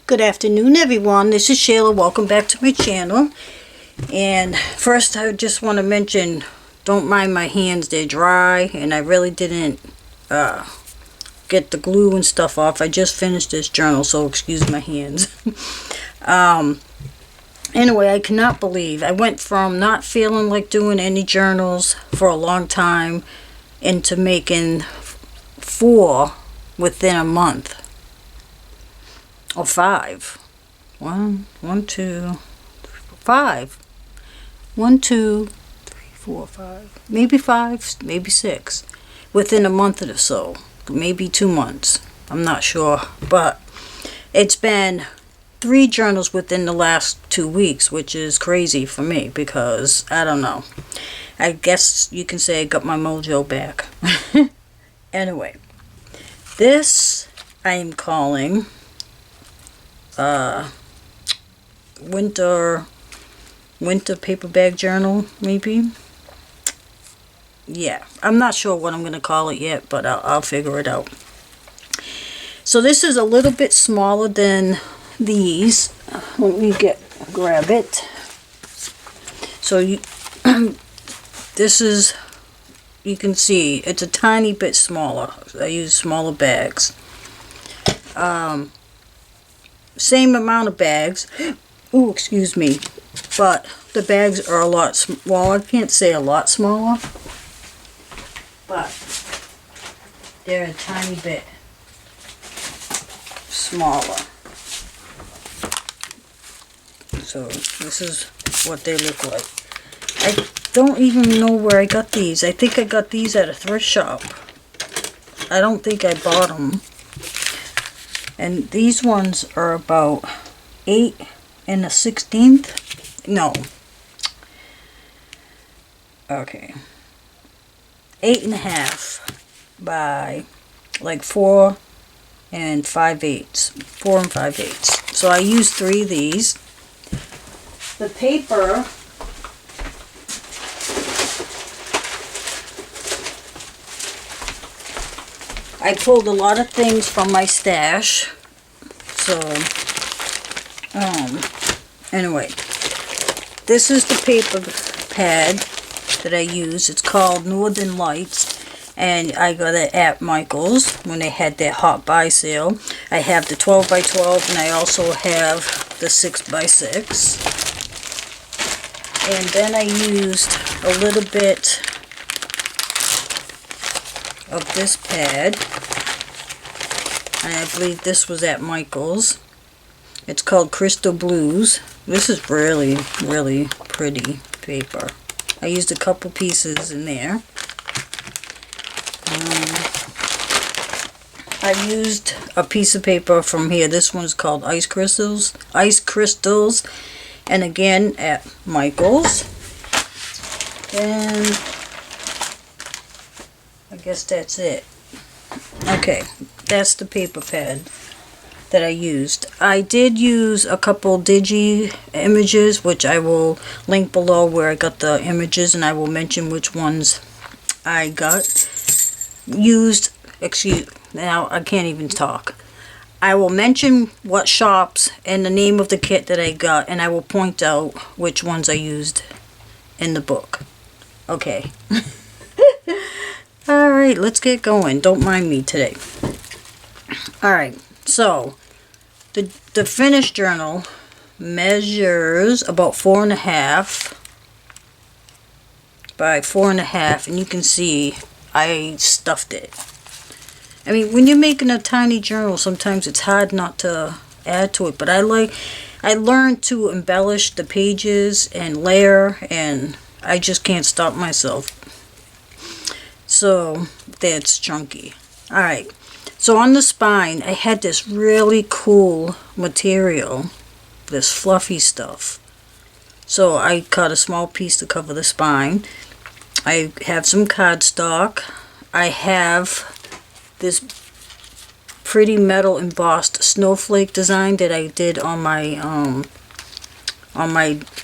Good afternoon, everyone. This is Shayla. Welcome back to my channel. And first, I just want to mention, don't mind my hands. They're dry, and I really didn't get the glue and stuff off. I just finished this journal, so excuse my hands. Anyway, I cannot believe I went from not feeling like doing any journals for a long time into making 4 within a month. Or 5. 1, 2, 5. 1, 2, 3, 4, 5. Maybe 5, maybe 6. Within a month or so. Maybe 2 months. I'm not sure. But it's been 3 journals within the last 2 weeks, which is crazy for me because, I don't know. I guess you can say I got my mojo back. Anyway. This I am calling winter paper bag journal, maybe. Yeah, I'm not sure what I'm gonna call it yet, but I'll figure it out. So this is a little bit smaller than these. Let me grab it. So this is, you can see it's a tiny bit smaller. I use smaller bags. Same amount of bags. Ooh, excuse me. But the bags are a lot smaller. I can't say a lot smaller. But they're a tiny bit smaller. So this is what they look like. I don't even know where I got these. I think I got these at a thrift shop. I don't think I bought them. And these ones are about 8 1/16. No. Okay. 8 1/2 by like 4 5/8. 4 5/8. So I used 3 of these. The paper, I pulled a lot of things from my stash. So, anyway, this is the paper pad that I use. It's called Northern Lights, and I got it at Michael's when they had their hot buy sale. I have the 12 by 12, and I also have the 6 by 6. And then I used a little bit of this pad, and I believe this was at Michael's. It's called Crystal Blues. This is really, really pretty paper. I used a couple pieces in there. I used a piece of paper from here. This one's called Ice Crystals. And again at Michael's. And I guess that's it. Okay, that's the paper pad that I used. I did use a couple digi images, which I will link below where I got the images, and I will mention which ones I got. Now I can't even talk. I will mention what shops and the name of the kit that I got, and I will point out which ones I used in the book. Okay. Alright, let's get going. Don't mind me today. Alright, so the finished journal measures about 4 1/2 by 4 1/2, and you can see I stuffed it. I mean, when you're making a tiny journal, sometimes it's hard not to add to it, but I learned to embellish the pages and layer, and I just can't stop myself. So that's chunky. Alright, so on the spine I had this really cool material, this fluffy stuff. So I cut a small piece to cover the spine. I have some cardstock. I have this pretty metal embossed snowflake design that I did on my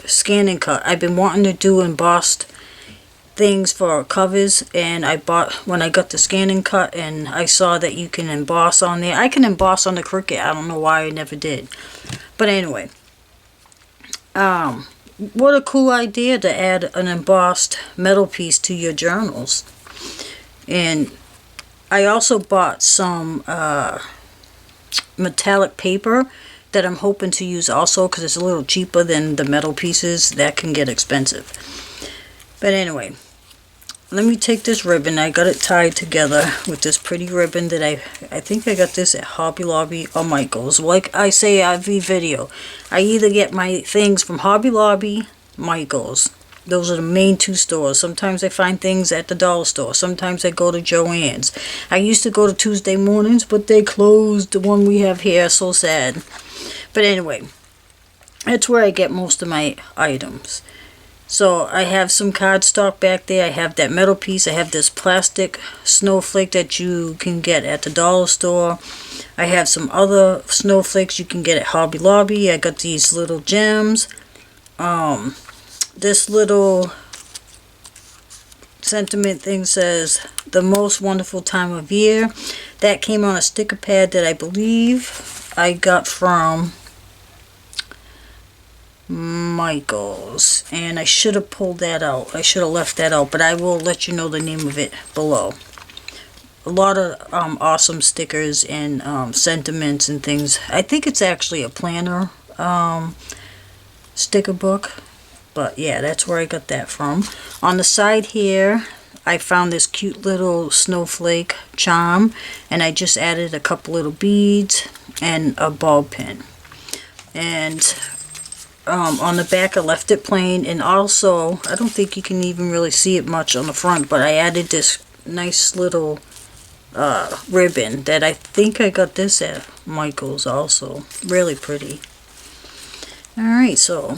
scan and cut. I've been wanting to do embossed things for covers, and I bought, when I got the Scan and Cut, and I saw that you can emboss on there. I can emboss on the Cricut. I don't know why I never did. But anyway, what a cool idea to add an embossed metal piece to your journals. And I also bought some metallic paper that I'm hoping to use also, because it's a little cheaper than the metal pieces. That can get expensive. But anyway, let me take this ribbon. I got it tied together with this pretty ribbon that I think I got this at Hobby Lobby or Michael's. Like I say every video, I either get my things from Hobby Lobby, Michael's. Those are the main two stores. Sometimes I find things at the dollar store. Sometimes I go to Joann's. I used to go to Tuesday mornings, but they closed the one we have here. So sad. But anyway, that's where I get most of my items. So I have some cardstock back there. I have that metal piece. I have this plastic snowflake that you can get at the dollar store. I have some other snowflakes you can get at Hobby Lobby. I got these little gems. This little sentiment thing says, the most wonderful time of year. That came on a sticker pad that I believe I got from Michael's, and I should have pulled that out. I should have left that out, but I will let you know the name of it below. A lot of awesome stickers and sentiments and things. I think it's actually a planner sticker book, but yeah, that's where I got that from. On the side here, I found this cute little Snowflake Charm, and I just added a couple little beads and a ball pin. And on the back I left it plain, and also I don't think you can even really see it much on the front, but I added this nice little ribbon that I think I got this at Michael's also. Really pretty. Alright, so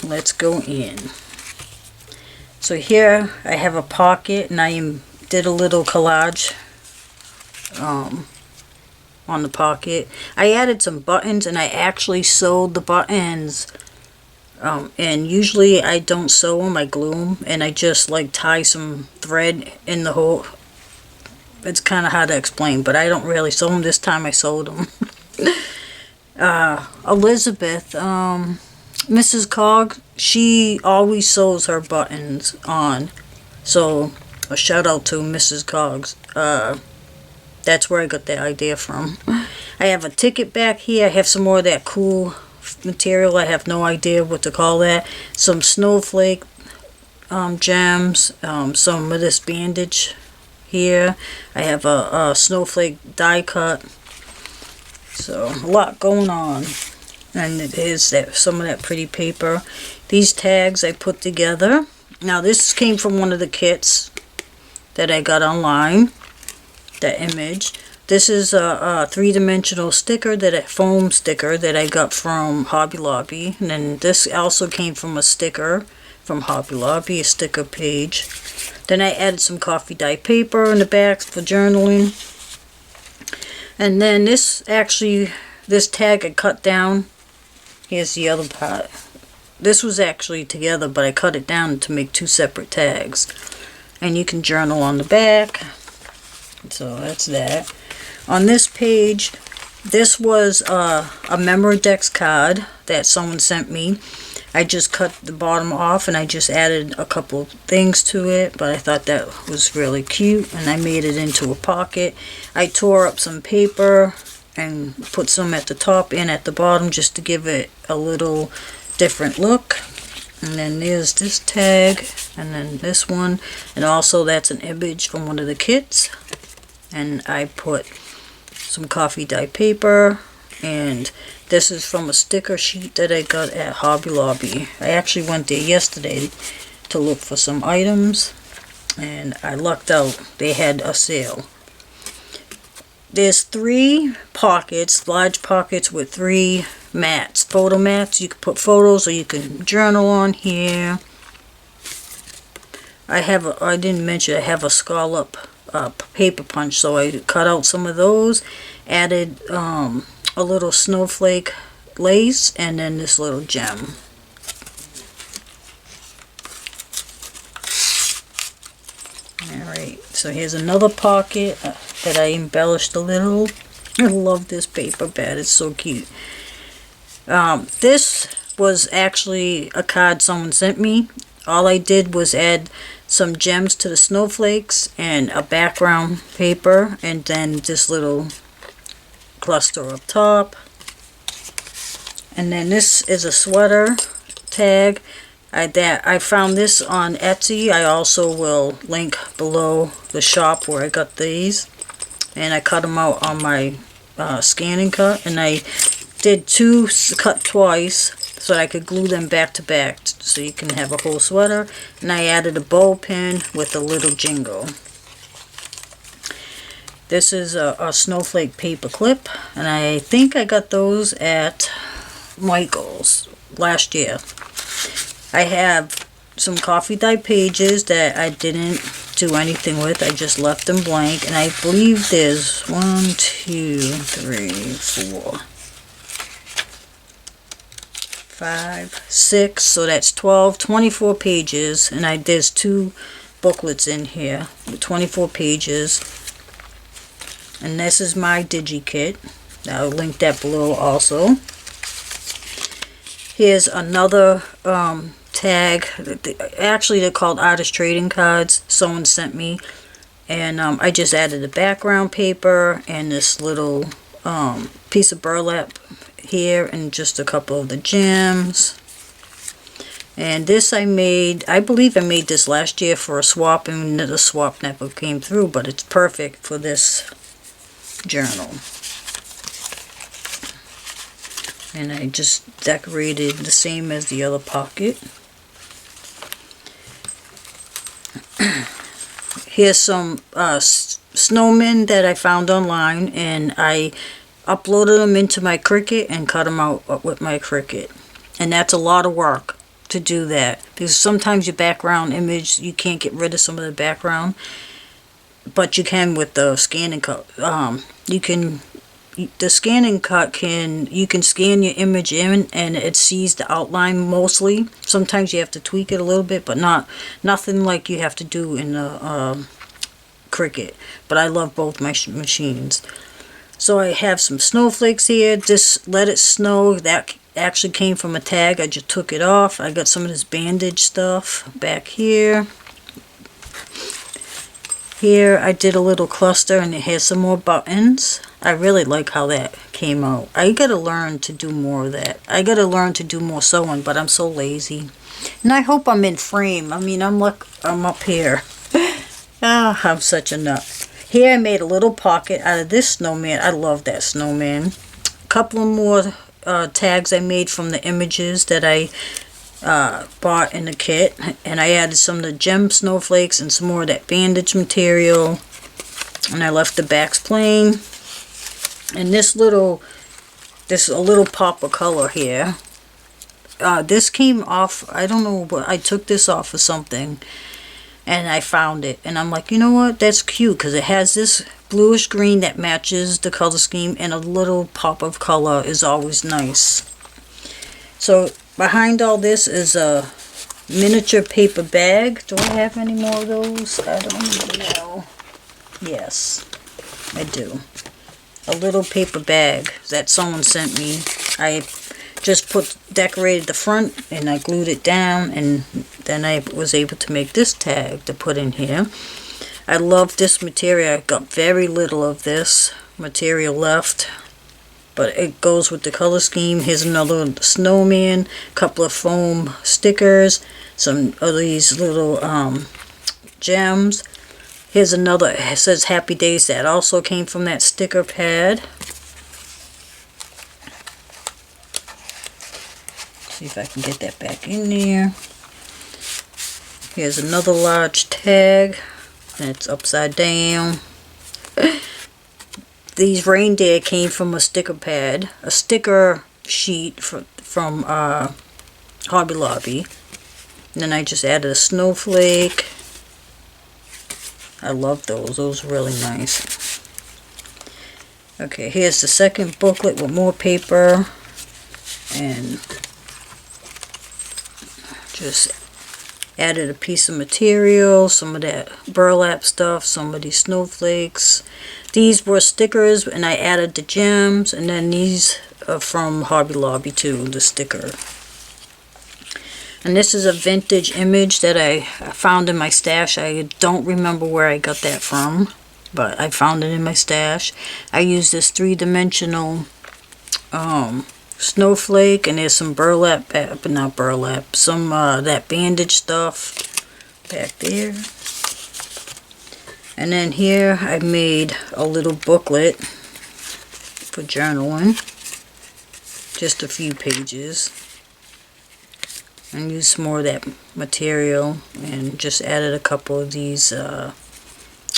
let's go in. So here I have a pocket, and I did a little collage on the pocket. I added some buttons, and I actually sewed the buttons, and usually I don't sew them, I glue them, and I just like tie some thread in the hole. It's kind of hard to explain, but I don't really sew them. This time I sewed them. Elizabeth, Mrs. Cog, she always sews her buttons on, so a shout out to Mrs. Cogs. That's where I got that idea from. I have a ticket back here. I have some more of that cool material. I have no idea what to call that. Some snowflake gems. Some of this bandage here. I have a snowflake die cut. So a lot going on. And it is some of that pretty paper. These tags I put together. Now this came from one of the kits that I got online. That image. This is a three-dimensional sticker, foam sticker that I got from Hobby Lobby. And then this also came from a sticker from Hobby Lobby, a sticker page. Then I added some coffee dye paper in the back for journaling. And then this tag I cut down. Here's the other part. This was actually together, but I cut it down to make two separate tags. And you can journal on the back. So that's that. On this page, this was a Memoredex card that someone sent me. I just cut the bottom off, and I just added a couple things to it, but I thought that was really cute, and I made it into a pocket. I tore up some paper and put some at the top and at the bottom just to give it a little different look. And then there's this tag, and then this one, and also that's an image from one of the kits. And I put some coffee dye paper, and this is from a sticker sheet that I got at Hobby Lobby. I actually went there yesterday to look for some items, and I lucked out. They had a sale. There's 3 pockets, large pockets with 3 mats, photo mats. You can put photos, or you can journal on here. I didn't mention I have a scallop paper punch, so I cut out some of those, added a little snowflake lace, and then this little gem. Alright, so here's another pocket that I embellished a little. I love this paper pad, it's so cute. This was actually a card someone sent me. All I did was add some gems to the snowflakes and a background paper, and then this little cluster up top. And then this is a sweater tag. I found this on Etsy. I also will link below the shop where I got these. And I cut them out on my scan and cut. And I did two cut twice so I could glue them back to back so you can have a whole sweater. And I added a bow pin with a little jingle. This is a snowflake paper clip. And I think I got those at Michael's last year. I have some coffee dye pages that I didn't do anything with. I just left them blank. And I believe there's 1, 2, 3, 4, 5, 6. So that's 12, 24 pages. And there's 2 booklets in here with 24 pages. And this is my DigiKit. I'll link that below also. Here's another tag. Actually, they're called artist trading cards. Someone sent me, and I just added a background paper and this little piece of burlap here, and just a couple of the gems. And this I believe I made this last year for a swap, and the swap never came through, but it's perfect for this journal. And I just decorated the same as the other pocket. Here's some snowmen that I found online, and I uploaded them into my Cricut and cut them out with my Cricut. And that's a lot of work to do that, because sometimes your background image, you can't get rid of some of the background, but you can with the scan and cut. The scan and cut you can scan your image in and it sees the outline mostly. Sometimes you have to tweak it a little bit, but nothing like you have to do in the Cricut. But I love both my machines. So I have some snowflakes here. Just Let It Snow, that actually came from a tag. I just took it off. I got some of this bandage stuff back here. Here I did a little cluster, and it has some more buttons. I really like how that came out. I gotta learn to do more of that. I gotta learn to do more sewing, but I'm so lazy. And I hope I'm in frame. I mean, I'm up here. I'm such a nut. Here I made a little pocket out of this snowman. I love that snowman. A couple of more tags I made from the images that I bought in the kit, and I added some of the gem snowflakes and some more of that bandage material, and I left the backs plain. And this a little pop of color here. This came off, I don't know, but I took this off of something and I found it, and I'm like, you know what, that's cute, because it has this bluish green that matches the color scheme, and a little pop of color is always nice. So behind all this is a miniature paper bag. Do I have any more of those? I don't even know. Yes, I do. A little paper bag that someone sent me. I just decorated the front, and I glued it down, and then I was able to make this tag to put in here. I love this material. I got very little of this material left, but it goes with the color scheme. Here's another snowman, a couple of foam stickers, some of these little gems. Here's another, it says Happy Days, that also came from that sticker pad. See if I can get that back in there. Here's another large tag, and it's upside down. These reindeer came from a sticker pad, a sticker sheet from Hobby Lobby. And then I just added a snowflake. I love those. Those are really nice. Okay, here's the second booklet with more paper. And just added a piece of material, some of that burlap stuff, some of these snowflakes. These were stickers, and I added the gems, and then these are from Hobby Lobby too, the sticker. And this is a vintage image that I found in my stash. I don't remember where I got that from, but I found it in my stash. I used this three-dimensional snowflake, and there's some burlap, but not burlap, some that bandage stuff back there. And then here I made a little booklet for journaling, just a few pages, and used some more of that material and just added a couple of these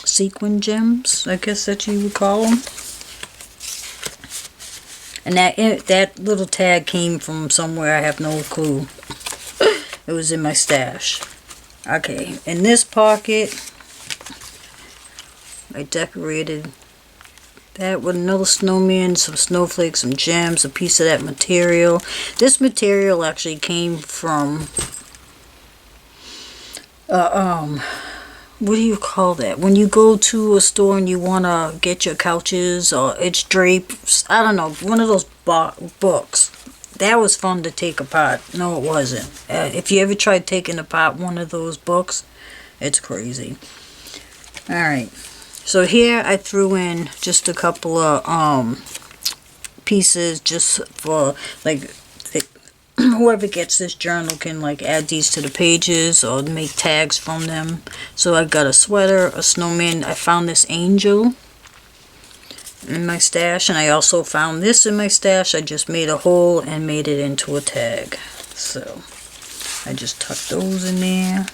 sequin gems, I guess that you would call them. And that little tag came from somewhere, I have no clue. It was in my stash. Okay, in this pocket, I decorated that with another snowman, some snowflakes, some gems, a piece of that material. This material actually came from, what do you call that? When you go to a store and you want to get your couches or it's drapes, I don't know, one of those books. That was fun to take apart. No, it wasn't. If you ever tried taking apart one of those books, it's crazy. Alright. So here I threw in just a couple of pieces just for, like, whoever gets this journal can like add these to the pages or make tags from them. So I got a sweater, a snowman. I found this angel in my stash, and I also found this in my stash. I just made a hole and made it into a tag. So I just tucked those in there.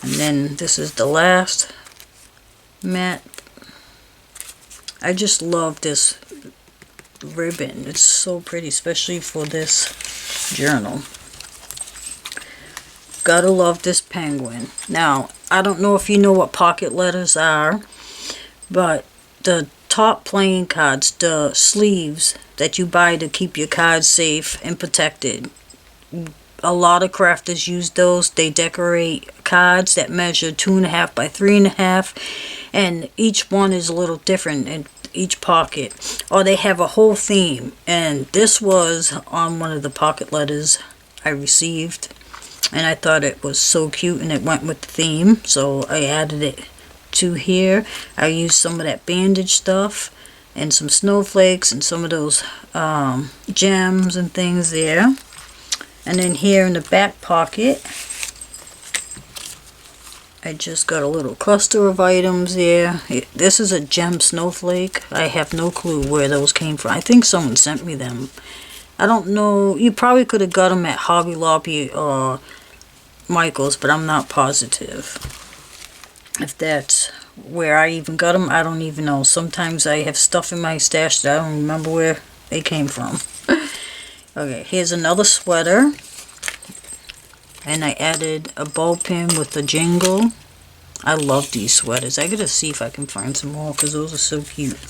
And then this is the last mat. I just love this ribbon. It's so pretty, especially for this journal. Gotta love this penguin. Now, I don't know if you know what pocket letters are, but the top playing cards, the sleeves that you buy to keep your cards safe and protected, a lot of crafters use those. They decorate cards that measure 2.5 by 3.5, and each one is a little different in each pocket, or they have a whole theme. And this was on one of the pocket letters I received, and I thought it was so cute and it went with the theme, so I added it to here. I used some of that bandage stuff and some snowflakes and some of those gems and things there. And then here in the back pocket, I just got a little cluster of items there. This is a gem snowflake. I have no clue where those came from. I think someone sent me them. I don't know. You probably could have got them at Hobby Lobby or Michael's, but I'm not positive. If that's where I even got them, I don't even know. Sometimes I have stuff in my stash that I don't remember where they came from. Okay, here's another sweater. And I added a ball pin with a jingle. I love these sweaters. I gotta see if I can find some more because those are so cute.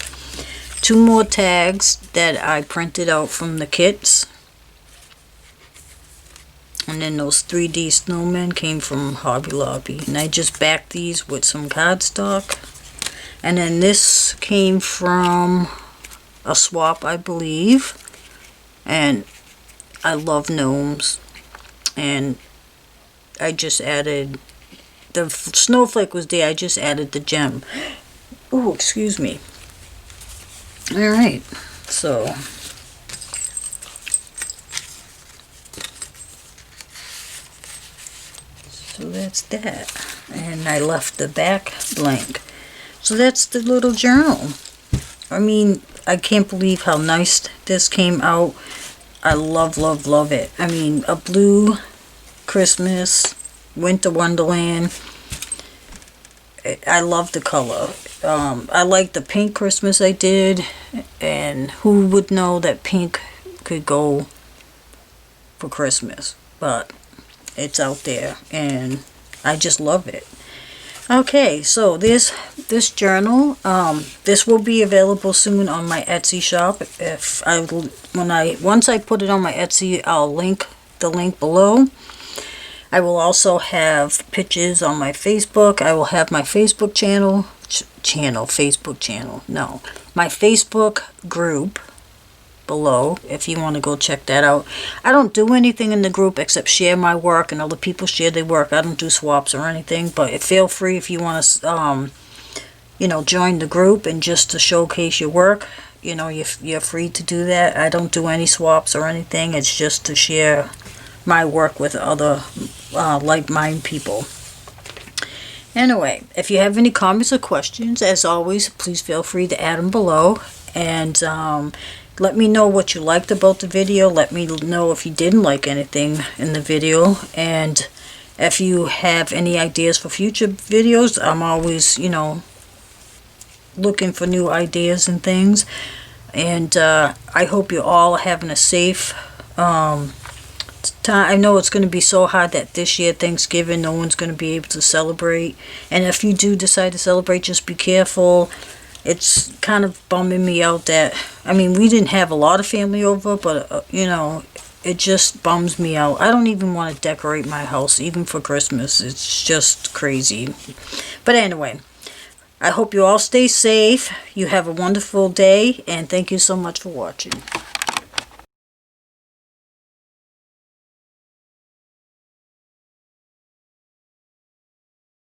2 more tags that I printed out from the kits. And then those 3D snowmen came from Hobby Lobby. And I just backed these with some cardstock. And then this came from a swap, I believe. And I love gnomes. And I just added, the snowflake was there, I just added the gem. Oh, excuse me. Alright, so that's that. And I left the back blank. So that's the little journal. I mean, I can't believe how nice this came out. I love, love, love it. I mean, a blue Christmas, winter wonderland. I love the color. I like the pink Christmas I did, and who would know that pink could go for Christmas, but it's out there and I just love it. Okay, so this journal, this will be available soon on my Etsy shop. Once I put it on my Etsy, I'll link the link below. I will also have pictures on my Facebook. I will have my Facebook channel, my Facebook group below if you want to go check that out. I don't do anything in the group except share my work, and other people share their work. I don't do swaps or anything, but feel free if you want to, join the group and just to showcase your work. You're free to do that. I don't do any swaps or anything. It's just to share my work with other like-minded people. Anyway, if you have any comments or questions, as always, please feel free to add them below. And let me know what you liked about the video. Let me know if you didn't like anything in the video. And if you have any ideas for future videos, I'm always, looking for new ideas and things. And I hope you're all having a safe time. I know it's going to be so hard that this year, Thanksgiving, no one's going to be able to celebrate. And if you do decide to celebrate, just be careful. It's kind of bumming me out that, we didn't have a lot of family over, but, it just bums me out. I don't even want to decorate my house, even for Christmas. It's just crazy. But anyway, I hope you all stay safe. You have a wonderful day, and thank you so much for watching.